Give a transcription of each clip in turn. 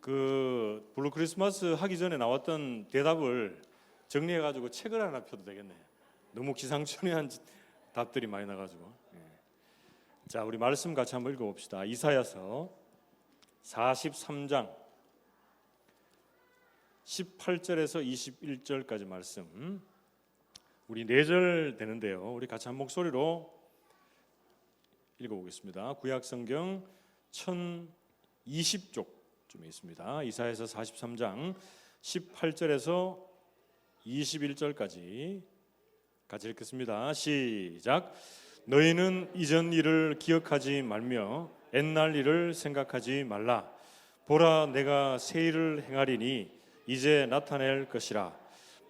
그 블루 크리스마스 하기 전에 나왔던 대답을 정리해가지고 책을 하나 펴도 되겠네. 너무 기상천외한 답들이 많이 나가지고. 자, 우리 말씀 같이 한번 읽어봅시다. 이사야서 43장 18절에서 21절까지 말씀. 우리 4절 되는데요. 우리 같이 한 목소리로 읽어보겠습니다. 구약성경 1020쪽쯤에 있습니다. 이사야서 43장 18절에서 21절까지 같이 읽겠습니다. 시작. 너희는 이전 일을 기억하지 말며 옛날 일을 생각하지 말라. 보라, 내가 새 일을 행하리니 이제 나타낼 것이라.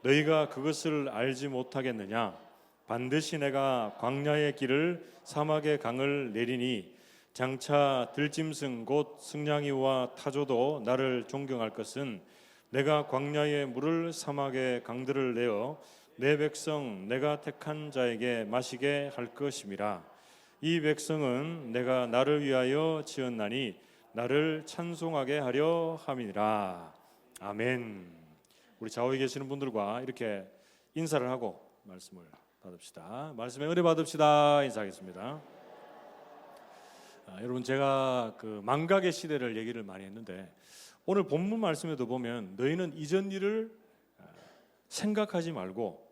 너희가 그것을 알지 못하겠느냐? 반드시 내가 광야의 길을 사막의 강을 내리니 장차 들짐승 곧 승냥이와 타조도 나를 존경할 것은 내가 광야의 물을 사막의 강들을 내어 내 백성 내가 택한 자에게 마시게 할 것임이라. 이 백성은 내가 나를 위하여 지었나니 나를 찬송하게 하려 함이니라. 아멘. 우리 좌우에 계시는 분들과 이렇게 인사를 하고 말씀을 받읍시다. 말씀에 은혜 받읍시다. 인사하겠습니다. 여러분, 제가 그 망각의 시대를 얘기를 많이 했는데 오늘 본문 말씀에도 보면 너희는 이전 일을 생각하지 말고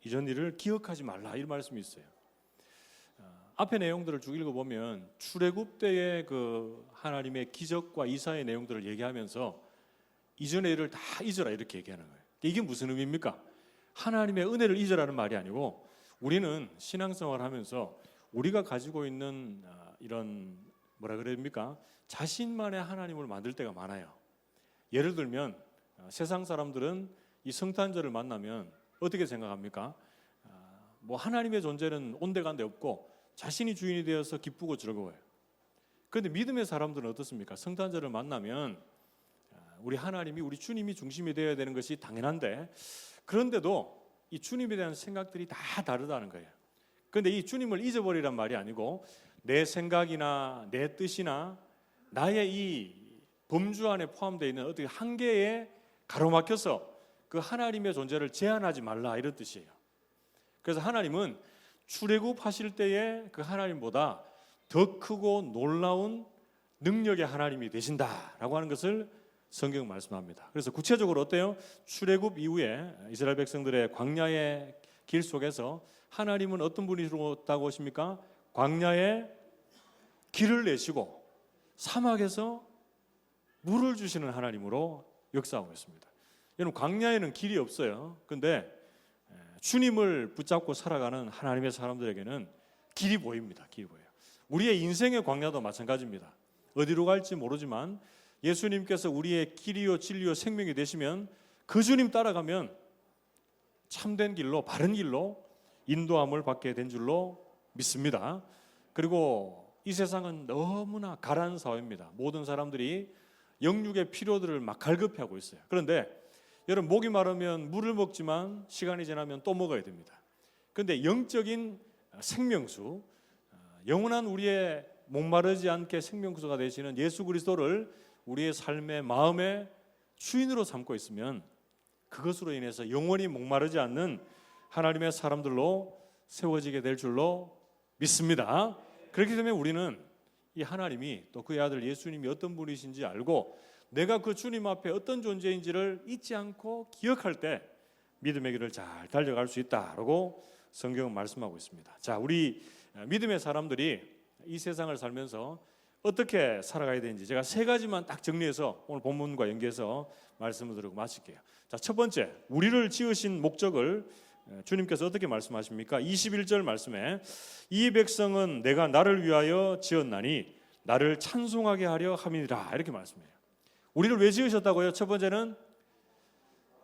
이전 일을 기억하지 말라, 이런 말씀이 있어요. 앞에 내용들을 쭉 읽어보면 출애굽 때의 그 하나님의 기적과 이사의 내용들을 얘기하면서 이전의 일을 다 잊어라, 이렇게 얘기하는 거예요. 이게 무슨 의미입니까? 하나님의 은혜를 잊으라는 말이 아니고 우리는 신앙생활을 하면서 우리가 가지고 있는 이런 뭐라 그래야 됩니까? 자신만의 하나님을 만들 때가 많아요. 예를 들면 세상 사람들은 이 성탄절을 만나면 어떻게 생각합니까? 뭐 하나님의 존재는 온데간데 없고 자신이 주인이 되어서 기쁘고 즐거워요. 그런데 믿음의 사람들은 어떻습니까? 성탄절을 만나면 우리 하나님이, 우리 주님이 중심이 되어야 되는 것이 당연한데, 그런데도 이 주님에 대한 생각들이 다 다르다는 거예요. 그런데 이 주님을 잊어버리란 말이 아니고 내 생각이나 내 뜻이나 나의 이 범주 안에 포함되어 있는 어떻게 한계에 가로막혀서 그 하나님의 존재를 제한하지 말라, 이런 뜻이에요. 그래서 하나님은 출애굽하실 때의 그 하나님보다 더 크고 놀라운 능력의 하나님이 되신다라고 하는 것을 성경 말씀합니다. 그래서 구체적으로 어때요? 출애굽 이후에 이스라엘 백성들의 광야의 길 속에서 하나님은 어떤 분이시다고 하십니까? 광야에 길을 내시고 사막에서 물을 주시는 하나님으로 역사하고 있습니다. 여러분, 광야에는 길이 없어요. 그런데 주님을 붙잡고 살아가는 하나님의 사람들에게는 길이 보입니다. 길이 보여요. 우리의 인생의 광야도 마찬가지입니다. 어디로 갈지 모르지만 예수님께서 우리의 길이요 진리요 생명이 되시면 그 주님 따라가면 참된 길로, 바른 길로 인도함을 받게 된 줄로 믿습니다. 그리고 이 세상은 너무나 가라앉은 사회입니다. 모든 사람들이 영육의 필요들을 막 갈급해하고 있어요. 그런데 여러분, 목이 마르면 물을 먹지만 시간이 지나면 또 먹어야 됩니다. 그런데 영적인 생명수, 영원한 우리의 목마르지 않게 생명수가 되시는 예수 그리스도를 우리의 삶의 마음의 주인으로 삼고 있으면 그것으로 인해서 영원히 목마르지 않는 하나님의 사람들로 세워지게 될 줄로 믿습니다. 그렇기 때문에 우리는 이 하나님이 또 그의 아들 예수님이 어떤 분이신지 알고 내가 그 주님 앞에 어떤 존재인지를 잊지 않고 기억할 때 믿음의 길을 잘 달려갈 수 있다라고 성경은 말씀하고 있습니다. 자, 우리 믿음의 사람들이 이 세상을 살면서 어떻게 살아가야 되는지 제가 3가지만 딱 정리해서 오늘 본문과 연계해서 말씀을 드리고 마칠게요. 자, 첫 번째, 우리를 지으신 목적을 주님께서 어떻게 말씀하십니까? 21절 말씀에 이 백성은 내가 나를 위하여 지었나니 나를 찬송하게 하려 함이니라, 이렇게 말씀해요. 우리를 왜 지으셨다고요? 첫 번째는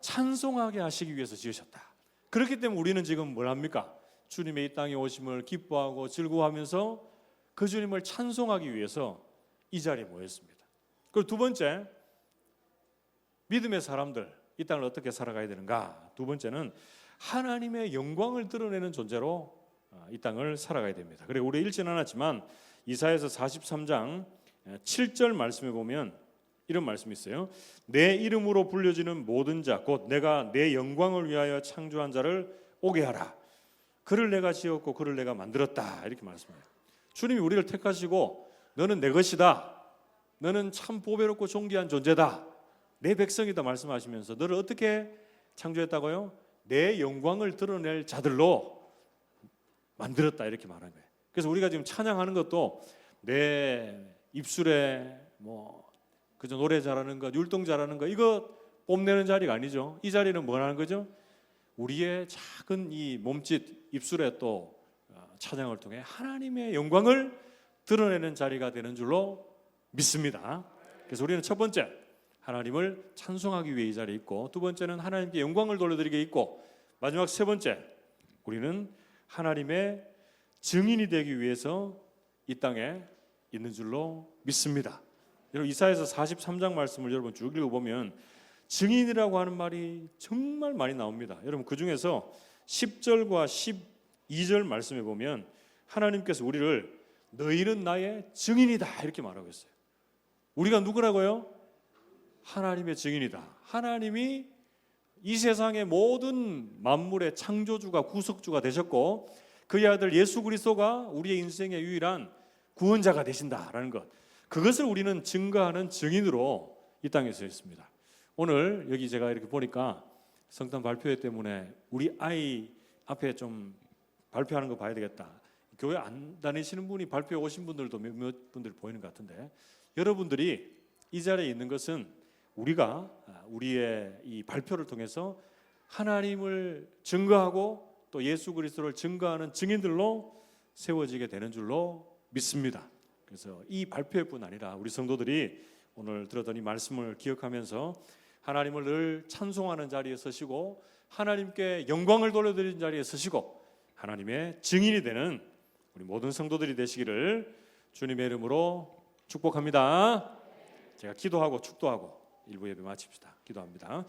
찬송하게 하시기 위해서 지으셨다. 그렇기 때문에 우리는 지금 뭘 합니까? 주님의 이 땅에 오심을 기뻐하고 즐거워하면서 그 주님을 찬송하기 위해서 이 자리에 모였습니다. 그리고 두 번째, 믿음의 사람들 이 땅을 어떻게 살아가야 되는가? 두 번째는 하나님의 영광을 드러내는 존재로 이 땅을 살아가야 됩니다. 그리고 우리 읽지는 않았지만 이사야서 43장 7절 말씀에 보면 이런 말씀이 있어요. 내 이름으로 불려지는 모든 자 곧 내가 내 영광을 위하여 창조한 자를 오게 하라. 그를 내가 지었고 그를 내가 만들었다. 이렇게 말씀해요. 주님이 우리를 택하시고 너는 내 것이다. 너는 참 보배롭고 존귀한 존재다. 내 백성이다 말씀하시면서 너를 어떻게 창조했다고요? 내 영광을 드러낼 자들로 만들었다 이렇게 말하는 거예요. 그래서 우리가 지금 찬양하는 것도 내 입술에 그저 노래 잘하는 것, 율동 잘하는 것 이거 뽐내는 자리가 아니죠. 이 자리는 뭘 하는 거죠? 우리의 작은 이 몸짓, 입술에 또 찬양을 통해 하나님의 영광을 드러내는 자리가 되는 줄로 믿습니다. 그래서 우리는 첫 번째 하나님을 찬송하기 위해 이 자리에 있고, 두 번째는 하나님께 영광을 돌려드리기 위해 있고, 마지막 세 번째 우리는 하나님의 증인이 되기 위해서 이 땅에 있는 줄로 믿습니다. 여러분 이사야서 43장 말씀을 여러분 쭉 읽어보면 증인이라고 하는 말이 정말 많이 나옵니다. 여러분 그 중에서 10절과 12절 말씀에 보면 하나님께서 우리를 너희는 나의 증인이다 이렇게 말하고 있어요. 우리가 누구라고요? 하나님의 증인이다. 하나님이 이 세상의 모든 만물의 창조주가 구속주가 되셨고 그의 아들 예수 그리스도가 우리의 인생의 유일한 구원자가 되신다라는 것, 그것을 우리는 증거하는 증인으로 이 땅에 서 있습니다. 오늘 여기 제가 이렇게 보니까 성탄 발표회 때문에 우리 아이 앞에 좀 발표하는 거 봐야 되겠다. 교회 안 다니시는 분이 발표에 오신 분들도 몇몇 분들 보이는 것 같은데, 여러분들이 이 자리에 있는 것은 우리가 우리의 이 발표를 통해서 하나님을 증거하고 또 예수 그리스도를 증거하는 증인들로 세워지게 되는 줄로 믿습니다. 그래서 이 발표뿐 아니라 우리 성도들이 오늘 들었던 이 말씀을 기억하면서 하나님을 늘 찬송하는 자리에 서시고 하나님께 영광을 돌려드리는 자리에 서시고 하나님의 증인이 되는 우리 모든 성도들이 되시기를 주님의 이름으로 축복합니다. 제가 기도하고 축도하고 일부 예배 마칩시다. 기도합니다.